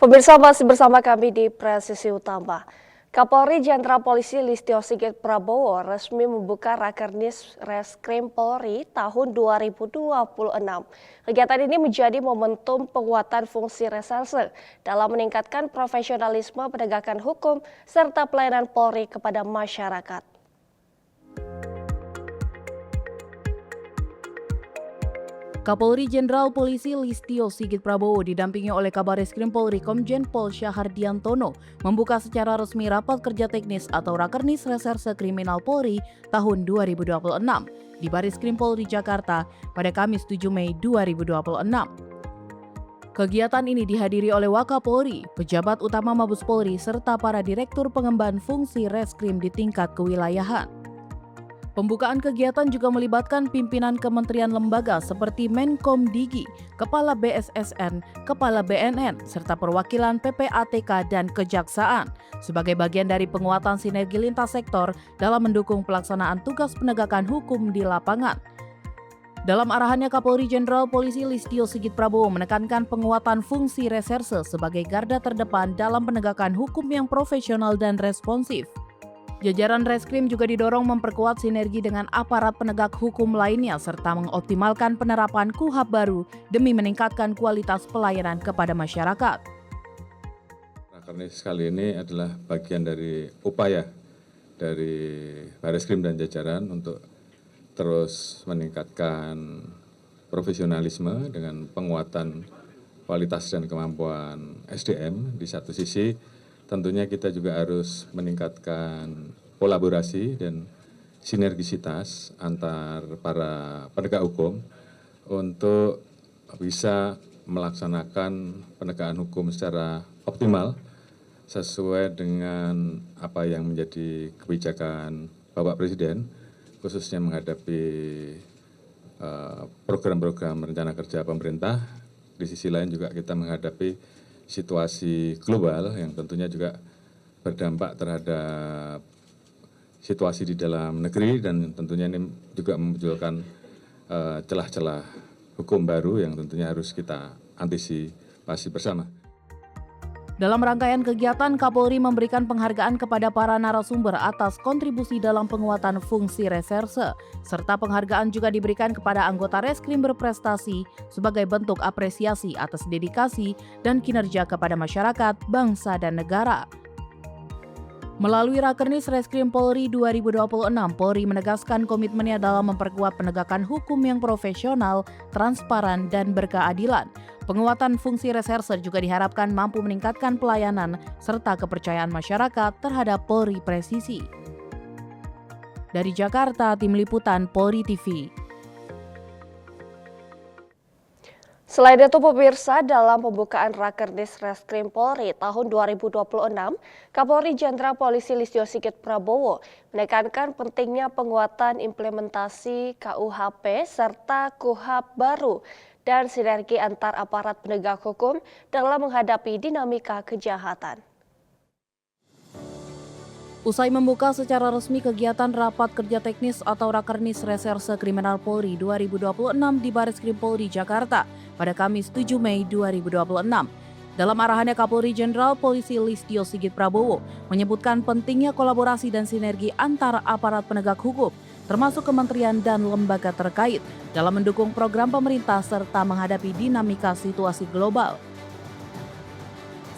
Pemirsa masih bersama kami di Presisi Utama. Kapolri Jenderal Polisi Listio Sigit Prabowo resmi membuka Rakernis Reskrim Polri tahun 2026. Kegiatan ini menjadi momentum penguatan fungsi reserse dalam meningkatkan profesionalisme penegakan hukum serta pelayanan Polri kepada masyarakat. Kapolri Jenderal Polisi Listio Sigit Prabowo didampingi oleh Kabareskrim Polri Komjen Pol Syahardiantono membuka secara resmi rapat kerja teknis atau Rakernis Reserse Kriminal Polri tahun 2026 di Bareskrim Polri Jakarta pada Kamis 7 Mei 2026. Kegiatan ini dihadiri oleh Wakapolri, pejabat utama Mabes Polri, serta para direktur pengemban fungsi reskrim di tingkat kewilayahan. Pembukaan kegiatan juga melibatkan pimpinan kementerian lembaga seperti Menkom Digi, Kepala BSSN, Kepala BNN, serta perwakilan PPATK dan Kejaksaan sebagai bagian dari penguatan sinergi lintas sektor dalam mendukung pelaksanaan tugas penegakan hukum di lapangan. Dalam arahannya, Kapolri Jenderal Polisi Listio Sigit Prabowo menekankan penguatan fungsi reserse sebagai garda terdepan dalam penegakan hukum yang profesional dan responsif. Jajaran reskrim juga didorong memperkuat sinergi dengan aparat penegak hukum lainnya serta mengoptimalkan penerapan KUHP baru demi meningkatkan kualitas pelayanan kepada masyarakat. Rakernis kali ini adalah bagian dari upaya dari Bareskrim dan jajaran untuk terus meningkatkan profesionalisme dengan penguatan kualitas dan kemampuan SDM. Di satu sisi tentunya kita juga harus meningkatkan kolaborasi dan sinergisitas antar para penegak hukum untuk bisa melaksanakan penegakan hukum secara optimal sesuai dengan apa yang menjadi kebijakan Bapak Presiden, khususnya menghadapi program-program rencana kerja pemerintah. Di sisi lain juga kita menghadapi situasi global yang tentunya juga berdampak terhadap situasi di dalam negeri dan tentunya ini juga memunculkan celah-celah hukum baru yang tentunya harus kita antisipasi bersama. Dalam rangkaian kegiatan, Kapolri memberikan penghargaan kepada para narasumber atas kontribusi dalam penguatan fungsi reserse, serta penghargaan juga diberikan kepada anggota reskrim berprestasi sebagai bentuk apresiasi atas dedikasi dan kinerja kepada masyarakat, bangsa, dan negara. Melalui Rakernis Reskrim Polri 2026, Polri menegaskan komitmennya dalam memperkuat penegakan hukum yang profesional, transparan, dan berkeadilan. Penguatan fungsi reserse juga diharapkan mampu meningkatkan pelayanan serta kepercayaan masyarakat terhadap Polri presisi. Dari Jakarta, Tim Liputan Polri TV. Selain itu, pemirsa, dalam pembukaan Rakernis Reskrim Polri tahun 2026, Kapolri Jenderal Polisi Listio Sigit Prabowo menekankan pentingnya penguatan implementasi KUHP serta KUHP baru dan sinergi antar aparat penegak hukum dalam menghadapi dinamika kejahatan. Usai membuka secara resmi kegiatan Rapat Kerja Teknis atau Rakernis Reserse Kriminal Polri 2026 di Bareskrim Polri Jakarta pada Kamis 7 Mei 2026. Dalam arahannya, Kapolri Jenderal Polisi Listio Sigit Prabowo menyebutkan pentingnya kolaborasi dan sinergi antara aparat penegak hukum, termasuk kementerian dan lembaga terkait, dalam mendukung program pemerintah serta menghadapi dinamika situasi global.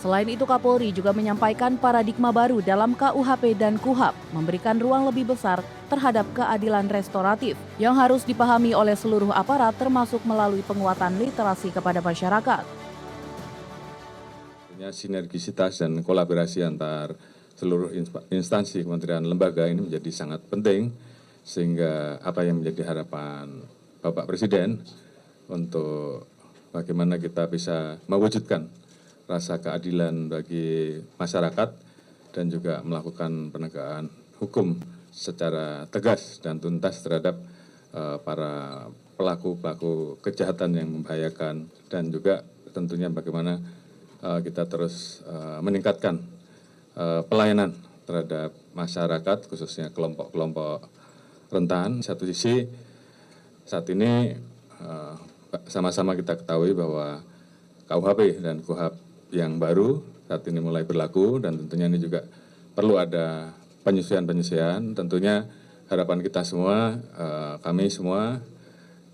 Selain itu, Kapolri juga menyampaikan paradigma baru dalam KUHP dan KUHP, memberikan ruang lebih besar terhadap keadilan restoratif yang harus dipahami oleh seluruh aparat termasuk melalui penguatan literasi kepada masyarakat. Sinergisitas dan kolaborasi antar seluruh instansi kementerian lembaga ini menjadi sangat penting sehingga apa yang menjadi harapan Bapak Presiden untuk bagaimana kita bisa mewujudkan rasa keadilan bagi masyarakat dan juga melakukan penegakan hukum secara tegas dan tuntas terhadap para pelaku-pelaku kejahatan yang membahayakan dan juga tentunya bagaimana kita terus meningkatkan pelayanan terhadap masyarakat khususnya kelompok-kelompok rentan. Satu sisi saat ini sama-sama kita ketahui bahwa KUHP dan KUHP yang baru saat ini mulai berlaku, dan tentunya ini juga perlu ada penyesuaian-penyesuaian. Tentunya harapan kita semua, kami semua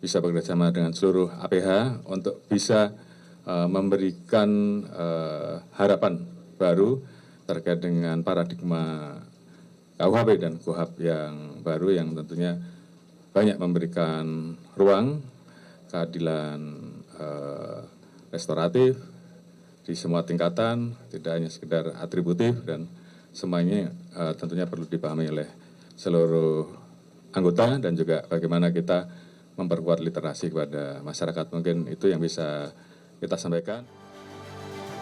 bisa bekerjasama dengan seluruh APH untuk bisa memberikan harapan baru terkait dengan paradigma KUHP dan KUHAP yang baru, yang tentunya banyak memberikan ruang keadilan restoratif di semua tingkatan, tidak hanya sekedar atributif, dan semuanya tentunya perlu dipahami oleh seluruh anggota, dan juga bagaimana kita memperkuat literasi kepada masyarakat. Mungkin itu yang bisa kita sampaikan.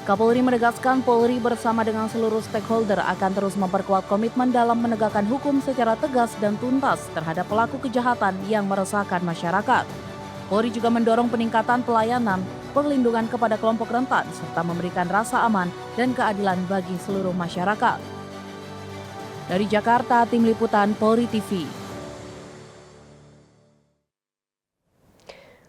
Kapolri menegaskan Polri bersama dengan seluruh stakeholder akan terus memperkuat komitmen dalam menegakkan hukum secara tegas dan tuntas terhadap pelaku kejahatan yang meresahkan masyarakat. Polri juga mendorong peningkatan pelayanan, perlindungan kepada kelompok rentan, serta memberikan rasa aman dan keadilan bagi seluruh masyarakat. Dari Jakarta, Tim Liputan Polri TV.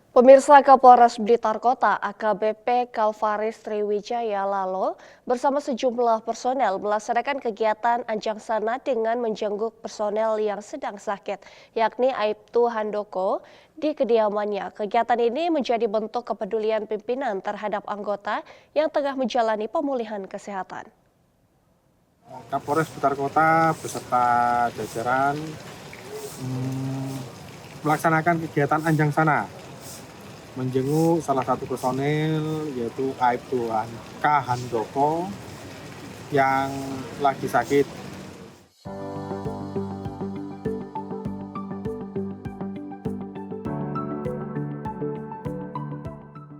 Pemirsa, Kapolres Blitar Kota AKBP Kalvaris Sriwijaya Lalo bersama sejumlah personel melaksanakan kegiatan Anjang Sana dengan menjenguk personel yang sedang sakit, yakni Aibtu Handoko di kediamannya. Kegiatan ini menjadi bentuk kepedulian pimpinan terhadap anggota yang tengah menjalani pemulihan kesehatan. Kapolres Blitar Kota beserta jajaran melaksanakan kegiatan Anjang Sana, menjenguk salah satu personel yaitu Aibtu Handoko yang lagi sakit.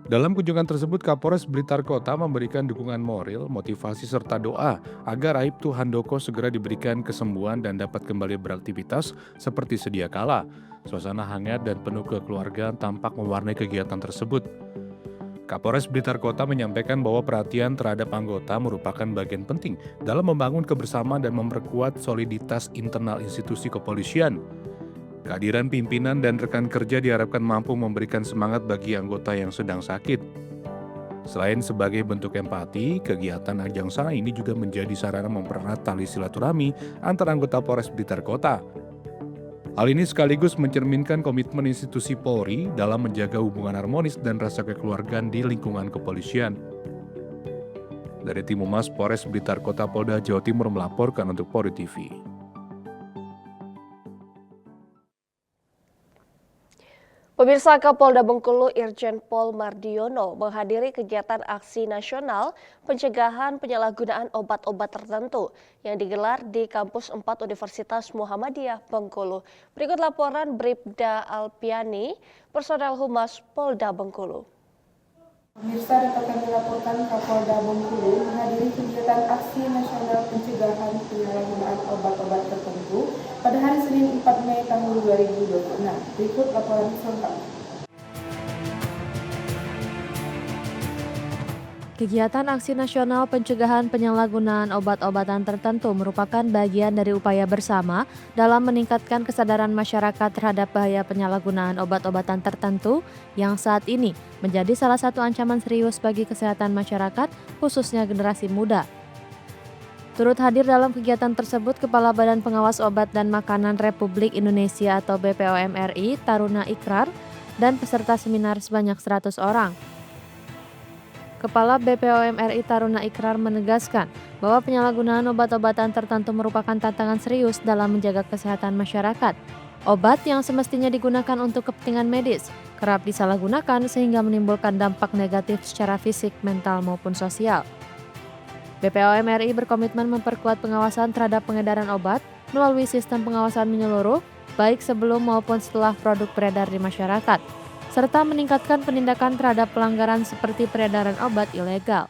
Dalam kunjungan tersebut, Kapolres Blitar Kota memberikan dukungan moral, motivasi, serta doa agar Aibtu Handoko segera diberikan kesembuhan dan dapat kembali beraktivitas seperti sedia kala. Suasana hangat dan penuh kekeluargaan tampak mewarnai kegiatan tersebut. Kapolres Blitar Kota menyampaikan bahwa perhatian terhadap anggota merupakan bagian penting dalam membangun kebersamaan dan memperkuat soliditas internal institusi kepolisian. Kehadiran pimpinan dan rekan kerja diharapkan mampu memberikan semangat bagi anggota yang sedang sakit. Selain sebagai bentuk empati, kegiatan Anjang Sana ini juga menjadi sarana mempererat tali silaturahmi antar anggota Polres Blitar Kota. Hal ini sekaligus mencerminkan komitmen institusi Polri dalam menjaga hubungan harmonis dan rasa kekeluargaan di lingkungan kepolisian. Dari Tim Humas Polres Blitar Kota Polda Jawa Timur melaporkan untuk Polri TV. Pemirsa, Kapolda Bengkulu Irjen Pol Mardiono menghadiri kegiatan aksi nasional pencegahan penyalahgunaan obat-obat tertentu yang digelar di Kampus 4 Universitas Muhammadiyah Bengkulu. Berikut laporan Bribda Alpiani, personel Humas Polda Bengkulu. Pemirsa, dapat kami laporkan Kapolda Bengkulu menghadiri kegiatan aksi nasional pencegahan penyalahgunaan obat-obat tertentu pada hari Senin 4 Mei tahun 2026. Berikut laporan selengkapnya. Kegiatan Aksi Nasional Pencegahan Penyalahgunaan Obat-obatan Tertentu merupakan bagian dari upaya bersama dalam meningkatkan kesadaran masyarakat terhadap bahaya penyalahgunaan obat-obatan tertentu yang saat ini menjadi salah satu ancaman serius bagi kesehatan masyarakat, khususnya generasi muda. Turut hadir dalam kegiatan tersebut Kepala Badan Pengawas Obat dan Makanan Republik Indonesia atau BPOM RI, Taruna Ikrar, dan peserta seminar sebanyak 100 orang. Kepala BPOM RI Taruna Ikrar menegaskan bahwa penyalahgunaan obat-obatan tertentu merupakan tantangan serius dalam menjaga kesehatan masyarakat. Obat yang semestinya digunakan untuk kepentingan medis kerap disalahgunakan sehingga menimbulkan dampak negatif secara fisik, mental maupun sosial. BPOM RI berkomitmen memperkuat pengawasan terhadap pengedaran obat melalui sistem pengawasan menyeluruh, baik sebelum maupun setelah produk beredar di masyarakat, serta meningkatkan penindakan terhadap pelanggaran seperti peredaran obat ilegal.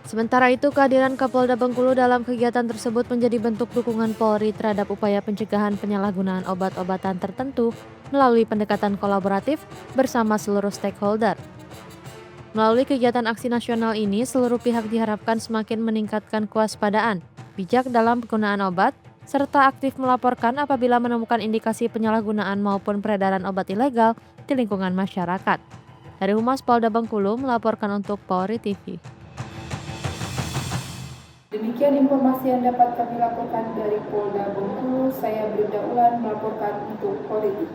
Sementara itu, kehadiran Kapolda Bengkulu dalam kegiatan tersebut menjadi bentuk dukungan Polri terhadap upaya pencegahan penyalahgunaan obat-obatan tertentu melalui pendekatan kolaboratif bersama seluruh stakeholder. Melalui kegiatan aksi nasional ini, seluruh pihak diharapkan semakin meningkatkan kewaspadaan, bijak dalam penggunaan obat, serta aktif melaporkan apabila menemukan indikasi penyalahgunaan maupun peredaran obat ilegal di lingkungan masyarakat. Dari Humas Polda Bengkulu melaporkan untuk Polri TV. Demikian informasi yang dapat kami laporkan dari Polda Bengkulu. Saya Brenda Ulan melaporkan untuk Polri TV.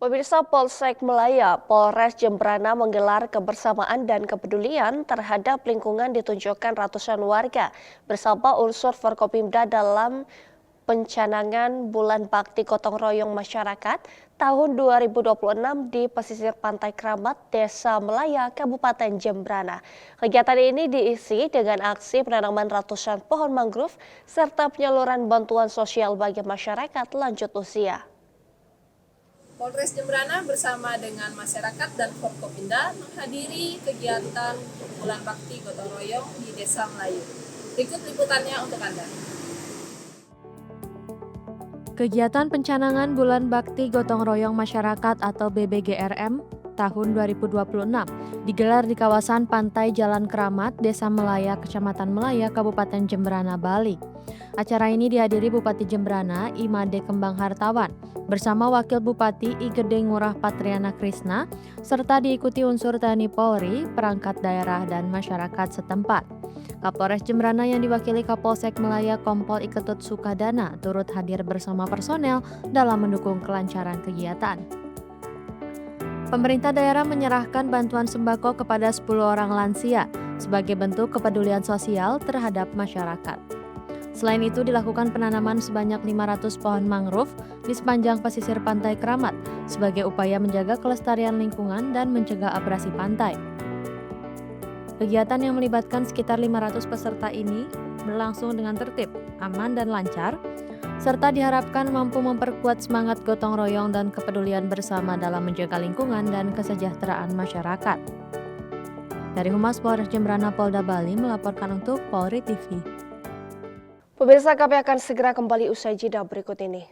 Pemirsa, Polsek Melaya, Polres Jembrana menggelar kebersamaan dan kepedulian terhadap lingkungan ditunjukkan ratusan warga bersama unsur Forkopimda dalam pencanangan Bulan Bakti Gotong Royong Masyarakat tahun 2026 di pesisir Pantai Kramat, Desa Melaya, Kabupaten Jembrana. Kegiatan ini diisi dengan aksi penanaman ratusan pohon mangrove serta penyaluran bantuan sosial bagi masyarakat lanjut usia. Polres Jembrana bersama dengan masyarakat dan Forkopimda menghadiri kegiatan Bulan Bakti Gotong Royong di Desa Melayu. Berikut liputannya untuk Anda. Kegiatan pencanangan Bulan Bakti Gotong Royong Masyarakat atau BBGRM tahun 2026 digelar di kawasan Pantai Jalan Keramat, Desa Melaya, Kecamatan Melaya, Kabupaten Jembrana, Bali. Acara ini dihadiri Bupati Jembrana, Imade Kembang Hartawan, bersama Wakil Bupati I Gede Ngurah Patriana Krisna, serta diikuti unsur TNI Polri, perangkat daerah, dan masyarakat setempat. Kapolres Jembrana yang diwakili Kapolsek Melaya Kompol Iketut Sukadana turut hadir bersama personel dalam mendukung kelancaran kegiatan. Pemerintah daerah menyerahkan bantuan sembako kepada 10 orang lansia sebagai bentuk kepedulian sosial terhadap masyarakat. Selain itu dilakukan penanaman sebanyak 500 pohon mangrove di sepanjang pesisir Pantai Kramat sebagai upaya menjaga kelestarian lingkungan dan mencegah abrasi pantai. Kegiatan yang melibatkan sekitar 500 peserta ini berlangsung dengan tertib, aman dan lancar, serta diharapkan mampu memperkuat semangat gotong royong dan kepedulian bersama dalam menjaga lingkungan dan kesejahteraan masyarakat. Dari Humas Polres Jembrana Polda Bali melaporkan untuk Polri TV. Pemirsa, kami akan segera kembali usai jeda berikut ini.